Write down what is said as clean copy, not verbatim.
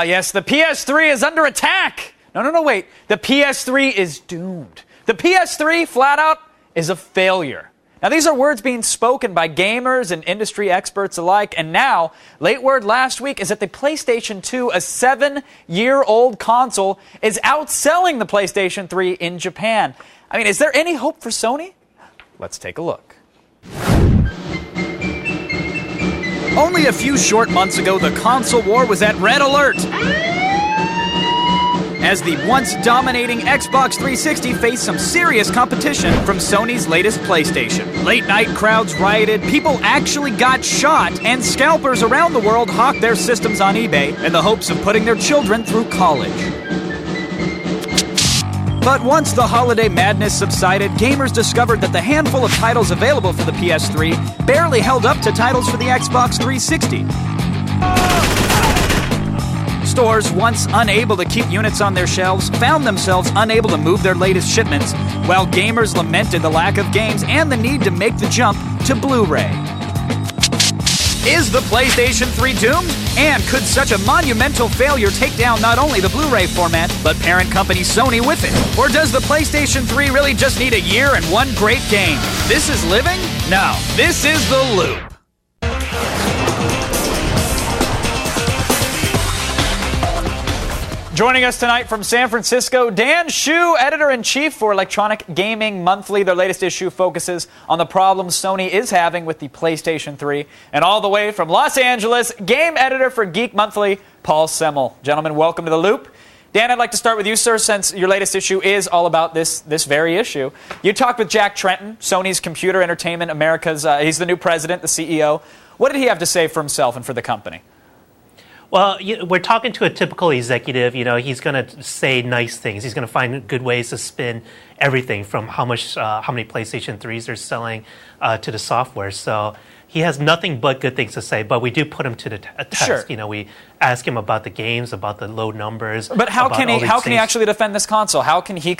Yes, the PS3 is under attack. No, wait. The PS3 is doomed. The PS3, flat out, is a failure. Now, these are words being spoken by gamers and industry experts alike, and now, late word last week is that the PlayStation 2, a 7-year-old console, is outselling the PlayStation 3 in Japan. I mean, is there any hope for Sony? Let's take a look. Only a few short months ago, the console war was at red alert, as the once dominating Xbox 360 faced some serious competition from Sony's latest PlayStation. Late-night crowds rioted, people actually got shot, and scalpers around the world hawked their systems on eBay in the hopes of putting their children through college. But once the holiday madness subsided, gamers discovered that the handful of titles available for the PS3 barely held up to titles for the Xbox 360. Stores, once unable to keep units on their shelves, found themselves unable to move their latest shipments, while gamers lamented the lack of games and the need to make the jump to Blu-ray. Is the PlayStation 3 doomed? And could such a monumental failure take down not only the Blu-ray format, but parent company Sony with it? Or does the PlayStation 3 really just need a year and one great game? This is living? No, this is The Loop. Joining us tonight from San Francisco, Dan Hsu, editor-in-chief for Electronic Gaming Monthly. Their latest issue focuses on the problems Sony is having with the PlayStation 3. And all the way from Los Angeles, game editor for Geek Monthly, Paul Semmel. Gentlemen, welcome to The Loop. Dan, I'd like to start with you, sir, since your latest issue is all about this very issue. You talked with Jack Tretton, Sony's Computer Entertainment America's, he's the new president, the CEO. What did he have to say for himself and for the company? Well, we're talking to a typical executive. He's going to say nice things. He's going to find good ways to spin everything from how many PlayStation 3s they're selling to the software. So he has nothing but good things to say. But we do put him to the test. Sure. We ask him about the games, about the low numbers. But how can he actually defend this console? How can he